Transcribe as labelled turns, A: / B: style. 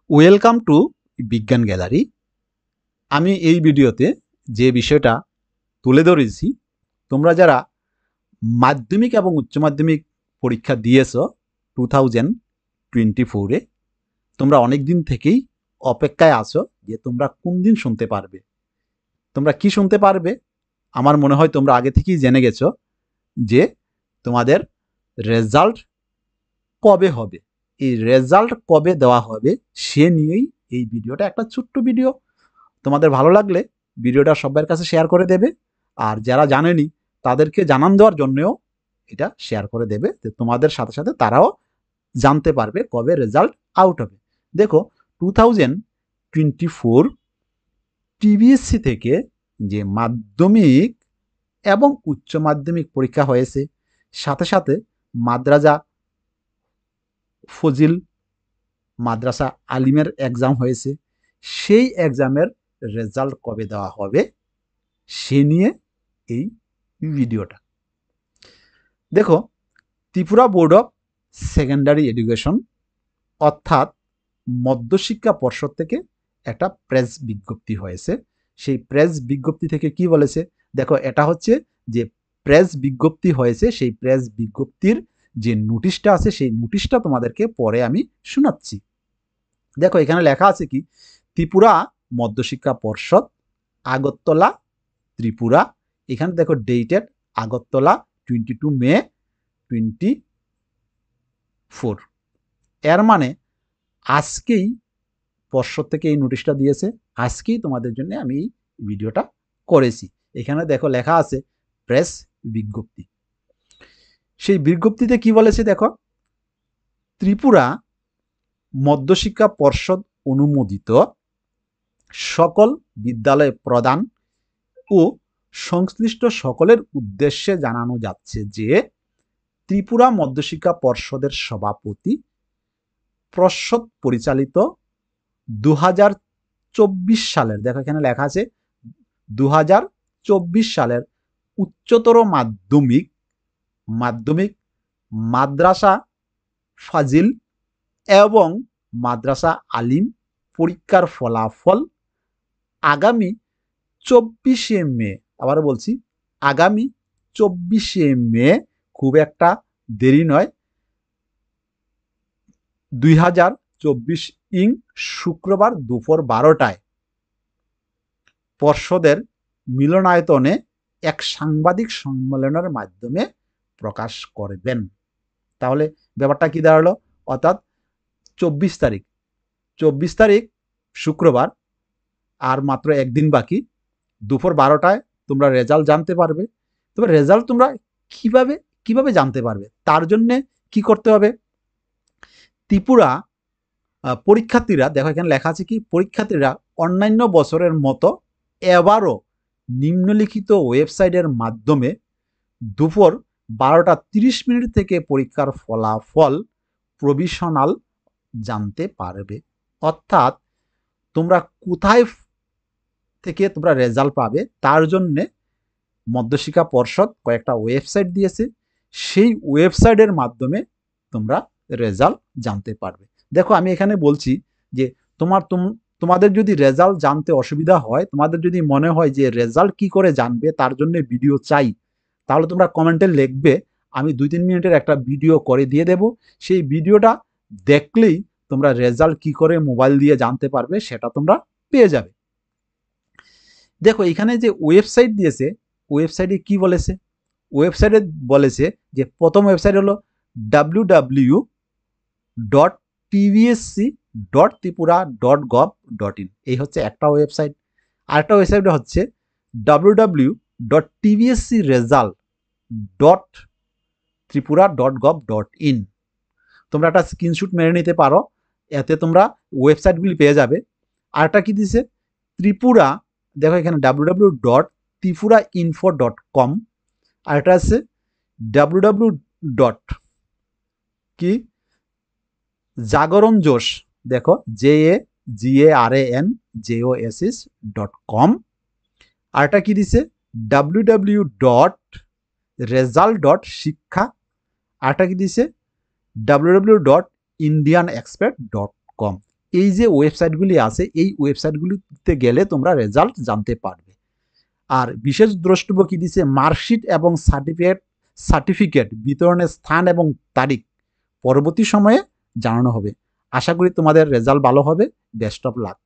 A: Welcome to বিজ্ঞান gallery. আমি এই ভিডিওতে যে বিষয়টা তুলে ধরেছি, তোমরা যারা মাধ্যমিক এবং উচ্চ মাধ্যমিক পরীক্ষা দিয়েছ 2024-এ, তোমরা অনেক দিন থেকেই অপেক্ষায় আছো যে তোমরা কোন দিন শুনতে পারবে। তোমরা কি শুনতে পারবে? আমার মনে হয় তোমরা আগে থেকেই জেনে গেছো যে তোমাদের রেজাল্ট কবে হবে। এই রেজাল্ট কবে দেওয়া হবে সে নিয়েই এই ভিডিওটা, একটা ছোট্ট ভিডিও। তোমাদের ভালো লাগলে ভিডিওটা সবার কাছে শেয়ার করে দেবে, আর যারা জানেনি তাদেরকে জানান দেওয়ার জন্যও এটা শেয়ার করে দেবে, যে তোমাদের সাথে সাথে তারাও জানতে পারবে কবে রেজাল্ট আউট হবে। দেখো, 2024 টিবিএসসি থেকে যে মাধ্যমিক এবং উচ্চ মাধ্যমিক পরীক্ষা হয়েছে, সাথে সাথে মাদ্রাসা ফজিল, মাদ্রাসা আলিমের এক্সাম হয়েছে, সেই এক্সামের রেজাল্ট কবে দেওয়া হবে সে নিয়ে এই ভিডিওটা। দেখো, Tripura board of secondary education অর্থাৎ মধ্যশিক্ষা পর্ষদ থেকে একটা প্রেস বিজ্ঞপ্তি হয়েছে। সেই প্রেস বিজ্ঞপ্তি থেকে কি বলেছে দেখো, এটা হচ্ছে যে প্রেস বিজ্ঞপ্তি হয়েছে, সেই প্রেস বিজ্ঞপ্তির যে নোটিশটা আছে সেই নোটিশটা তোমাদেরকে পরে আমি শোনাচ্ছি। দেখো, এখানে লেখা আছে কি, ত্রিপুরা মধ্যশিক্ষা পর্ষদ, আগরতলা, ত্রিপুরা। এখানে দেখো ডেটেড আগরতলা 22 মে 24। এর মানে আজকেই পর্ষদ থেকে এই নোটিশটা দিয়েছে, আজকেই তোমাদের জন্য আমি এই ভিডিওটা করেছি। এখানে দেখো লেখা আছে প্রেস বিজ্ঞপ্তি। সেই বিজ্ঞপ্তিতে কি বলেছে দেখো, ত্রিপুরা মধ্যশিক্ষা পর্ষদ অনুমোদিত সকল বিদ্যালয় প্রদান ও সংশ্লিষ্ট সকলের উদ্দেশ্যে জানানো যাচ্ছে যে ত্রিপুরা মধ্যশিক্ষা পর্ষদের সভাপতি পর্ষদ পরিচালিত 2024 সালের, দেখো এখানে লেখা আছে 2024 সালের উচ্চতর মাধ্যমিক মাদ্রাসা ফাজিল এবং মাদ্রাসা আলিম পরীক্ষার ফলাফল আগামী 24শে মে, আবার বলছি আগামী 24শে মে, খুব একটা দেরি নয়, 2024 শুক্রবার দুপুর 12টায় পর্ষদের মিলনায়তনে এক সাংবাদিক সম্মেলনের মাধ্যমে প্রকাশ করবেন। তাহলে ব্যাপারটা কি দাঁড়ালো, অর্থাৎ 24 তারিখ শুক্রবার, আর মাত্র একদিন বাকি, দুপুর 12টায় তোমরা রেজাল্ট জানতে পারবে। তবে রেজাল্ট তোমরা কিভাবে জানতে পারবে, তার জন্য কি করতে হবে, ত্রিপুরা পরীক্ষার্থীরা, দেখো এখানে লেখা আছে কি, পরীক্ষার্থীরা অন্যান্য বছরের মতো এবারও নিম্নলিখিত ওয়েবসাইটের মাধ্যমে দুপুর 12:30 থেকে পরীক্ষার ফলাফল প্রভিশনাল জানতে পারবে। অর্থাৎ তোমরা কোথায় থেকে তোমরা রেজাল্ট পাবে তার জন্যে মধ্যশিক্ষা পর্ষদ কয়েকটা ওয়েবসাইট দিয়েছে, সেই ওয়েবসাইটের মাধ্যমে তোমরা রেজাল্ট জানতে পারবে। দেখো, আমি এখানে বলছি যে তোমাদের যদি রেজাল্ট জানতে অসুবিধা হয়, তোমাদের যদি মনে হয় যে রেজাল্ট কি করে জানবে তার জন্য ভিডিও চাই, তাহলে তোমরা কমেন্টে লিখবে, আমি 2-3 মিনিটের একটা ভিডিও করে দিয়ে দেব। সেই ভিডিওটা দেখলেই তোমরা রেজাল্ট কি করে মোবাইল দিয়ে জানতে পারবে সেটা তোমরা পেয়ে যাবে। দেখো, এখানে যে ওয়েবসাইট দিয়েছে, ওয়েবসাইটে কি বলেছে, ওয়েবসাইটে বলেছে যে প্রথম ওয়েবসাইট হলো www.tvsc.tripura.gov.in, এই হচ্ছে একটা ওয়েবসাইট। আরেকটা ওয়েবসাইট হচ্ছে www.tvscresult.tripura.gov.in। তোমরা একটা স্ক্রিনশট মেরে নিতে পারো, এতে তোমরা ওয়েবসাইটগুলি পেয়ে যাবে। আরেকটা কি দিছে, ত্রিপুরা, দেখো এখানে www.tripurainfo.com, আরেকটা আছে জাগরণ জোশ, দেখো JAGARANJOSS.com। আরেকটা কি দিছে www.result.শিক্ষা, আরেকটা কি দিছে www.indianexpert.com। এই যে ওয়েবসাইটগুলি আছে এই ওয়েবসাইটগুলিতে গেলে তোমরা রেজাল্ট জানতে পারবে। আর বিশেষ দ্রষ্টব্য কি দিছে, মার্কশিট এবং সার্টিফিকেট বিতরণের স্থান এবং তারিখ পরবর্তী সময়ে জানানো হবে। আশা করি তোমাদের রেজাল্ট ভালো হবে। Best of luck.